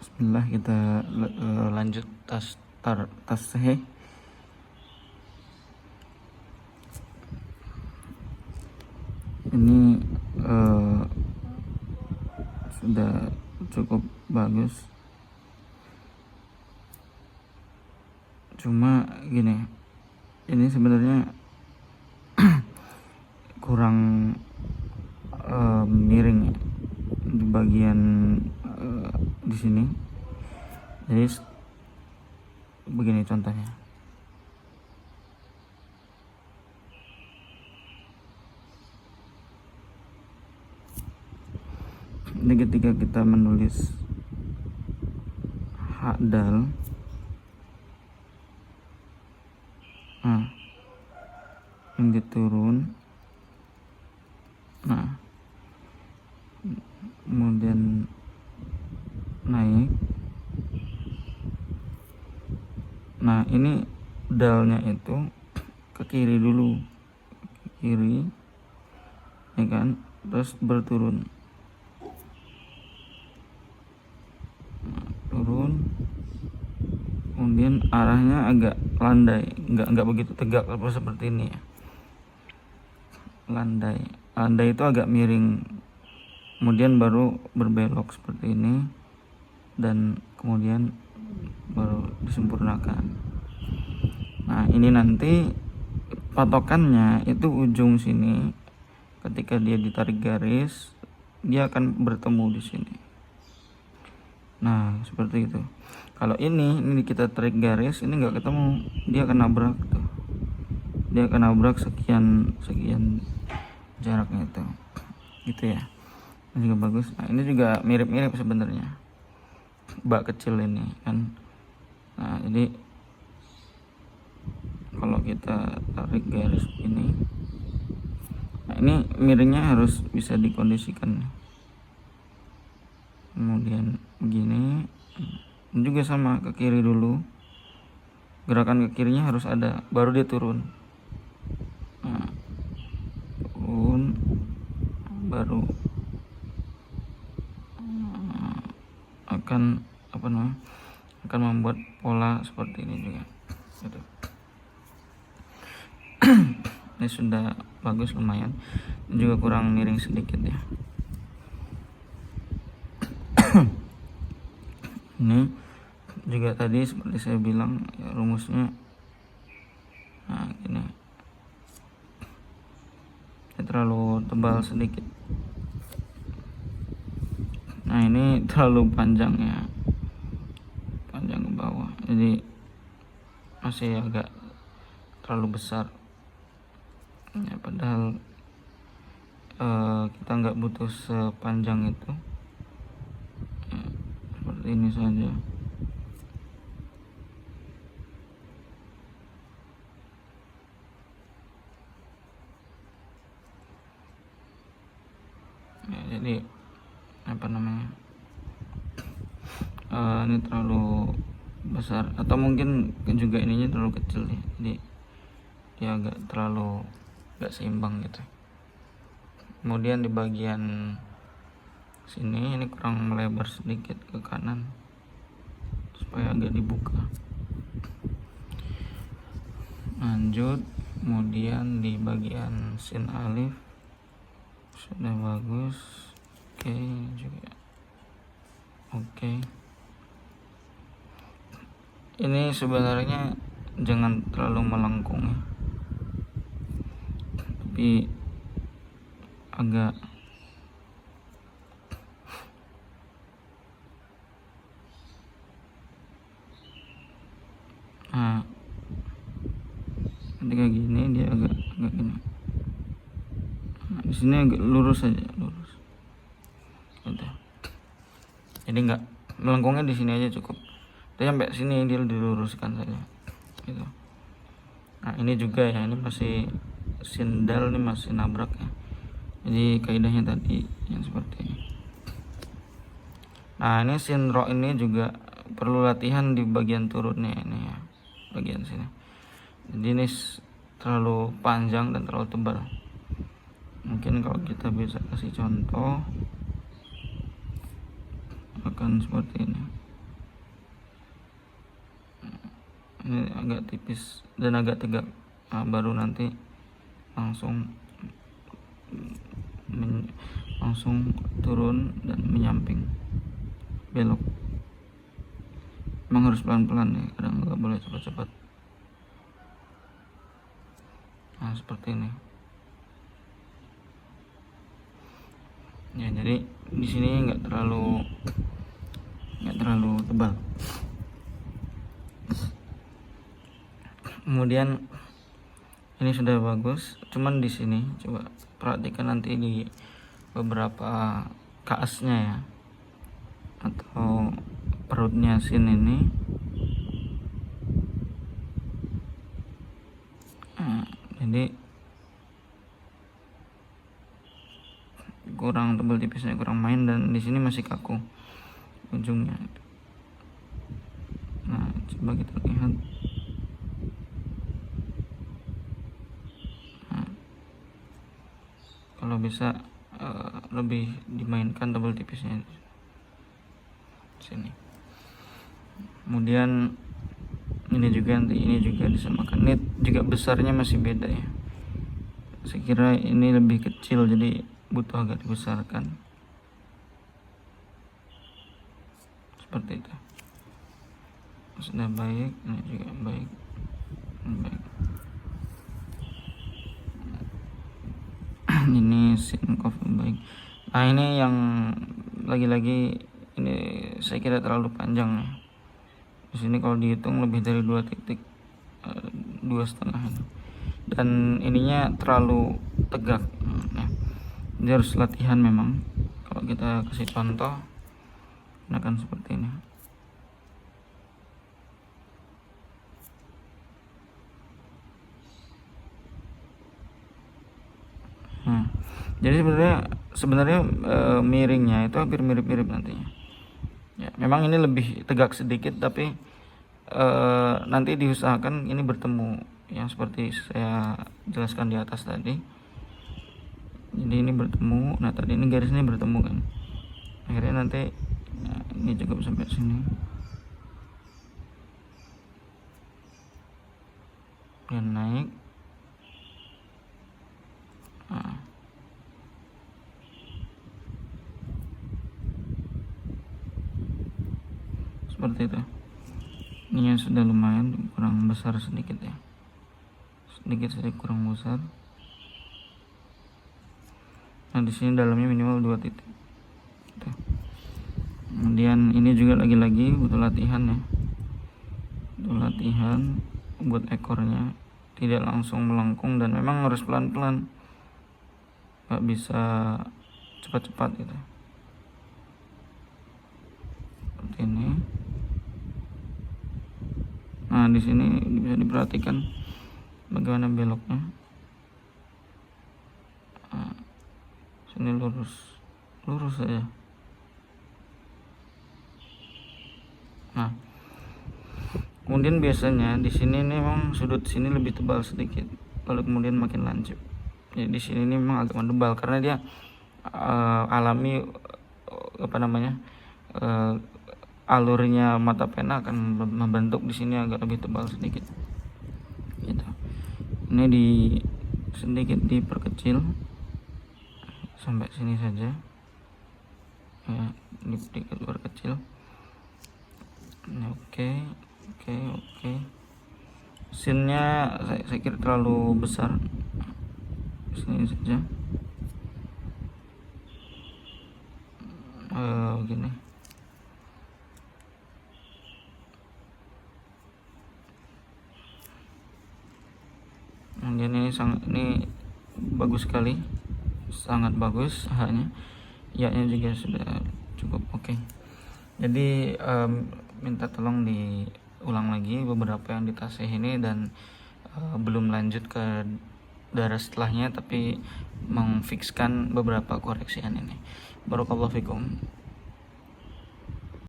Bismillah, kita lanjut tasheeh. Ini sudah cukup bagus, cuma gini, ini sebenarnya kurang miring ya, di bagian di sini. Jadi begini contohnya. Ini ketika kita menulis hadal, yang diturun, kemudian naik. Nah, ini dalnya itu ke kiri dulu, ke kiri, ya kan, terus berturun. Turun, kemudian arahnya agak landai, nggak begitu tegak seperti ini ya. Landai itu agak miring, kemudian baru berbelok seperti ini, dan kemudian baru disempurnakan. Nah, ini nanti patokannya itu ujung sini. Ketika dia ditarik garis, dia akan bertemu di sini. Nah, seperti itu. Kalau ini kita tarik garis, ini nggak ketemu, dia akan nabrak tuh. Dia akan nabrak sekian jaraknya itu. Gitu ya. Ini juga bagus. Nah, ini juga mirip-mirip sebenarnya. Bak kecil ini kan. Nah, jadi kalau kita tarik garis ini, nah ini miringnya harus bisa dikondisikan. Kemudian begini, ini juga sama, ke kiri dulu, gerakan ke kirinya harus ada, baru dia turun. Nah, turun, baru akan akan membuat pola seperti ini juga gitu. Ini sudah bagus, lumayan. Ini juga kurang miring sedikit ya. Ini juga tadi seperti saya bilang ya, rumusnya gini. Ini terlalu tebal sedikit. Nah, ini terlalu panjang ya, panjang ke bawah, jadi masih agak terlalu besar ya, padahal kita nggak butuh sepanjang itu ya, seperti ini saja. Ya, jadi ini terlalu besar, atau mungkin juga ininya terlalu kecil nih, jadi dia agak terlalu gak seimbang gitu. Kemudian di bagian sini ini kurang melebar sedikit ke kanan supaya agak dibuka. Lanjut, kemudian di bagian sin alif sudah bagus. Oke juga. Oke. Ini sebenarnya jangan terlalu melengkung ya, tapi agak ketika gini dia agak gini. Nah, di sini agak lurus saja, lurus. Gitu. Jadi nggak melengkungnya, di sini aja cukup. Dia sampai sini dia diluruskan saja. Gitu. Nah, ini juga ya, ini masih sindal, ini masih nabrak ya. Jadi kaidahnya tadi yang seperti ini. Nah, ini sinro ini juga perlu latihan di bagian turunnya ini ya, bagian sini. Jadi ini terlalu panjang dan terlalu tebal. Mungkin kalau kita bisa kasih contoh akan seperti ini. ini agak tipis dan agak tegak. Baru nanti langsung turun dan menyamping belok. Emang harus pelan-pelan nih, kadang nggak boleh cepat-cepat. Nah seperti ini ya, jadi di sini nggak terlalu tebal. Kemudian ini sudah bagus, cuman di sini coba perhatikan nanti di beberapa kaasnya ya, atau perutnya sin ini. Jadi kurang tebal tipisnya, kurang main, dan di sini masih kaku ujungnya. Nah coba kita lihat. Kalau bisa lebih dimainkan tebal tipisnya sini. Kemudian ini juga disamakan. Ini juga besarnya masih beda ya. Saya kira ini lebih kecil, jadi butuh agak dibesarkan. Seperti itu. Sudah baik, ini juga baik. Ini sin coffee baik. Nah ini yang lagi-lagi ini saya kira terlalu panjang ya. Di sini kalau dihitung lebih dari 2 titik, 2,5 dan ininya terlalu tegak. Nah, ini harus latihan memang. Kalau kita kasih contoh, akan seperti ini. Jadi sebenarnya miringnya itu hampir mirip-mirip nantinya. Ya, memang ini lebih tegak sedikit, tapi nanti diusahakan ini bertemu yang seperti saya jelaskan di atas tadi. Jadi ini bertemu, nah tadi ini garis ini bertemu kan, akhirnya nanti ini cukup sampai sini dan naik. Seperti itu. Ini sudah lumayan, kurang besar sedikit ya, sedikit kurang besar. Nah di sini dalamnya minimal 2 titik. Tuh. Kemudian ini juga lagi-lagi butuh latihan ya, butuh latihan buat ekornya tidak langsung melengkung, dan memang harus pelan-pelan, nggak bisa cepat-cepat gitu. Seperti ini. Nah di sini bisa diperhatikan bagaimana beloknya. Sini lurus saja. Nah kemudian biasanya di sini nih memang sudut sini lebih tebal sedikit, lalu kemudian makin lancip. Jadi di sini ini memang agak mendebal karena dia alami alurnya mata pena akan membentuk di sini agak lebih tebal sedikit. Gitu. Ini sedikit diperkecil sampai sini saja. Ya, sedikit diperkecil. Oke. Sinnya saya kira terlalu besar. Sini saja. Begini. Kemudian ini bagus sekali, sangat bagus hanya ya-nya juga sudah cukup oke. Jadi minta tolong diulang lagi beberapa yang di tasih ini, dan belum lanjut ke darah setelahnya, tapi memfikskan beberapa koreksian ini. Barakallahu fikum.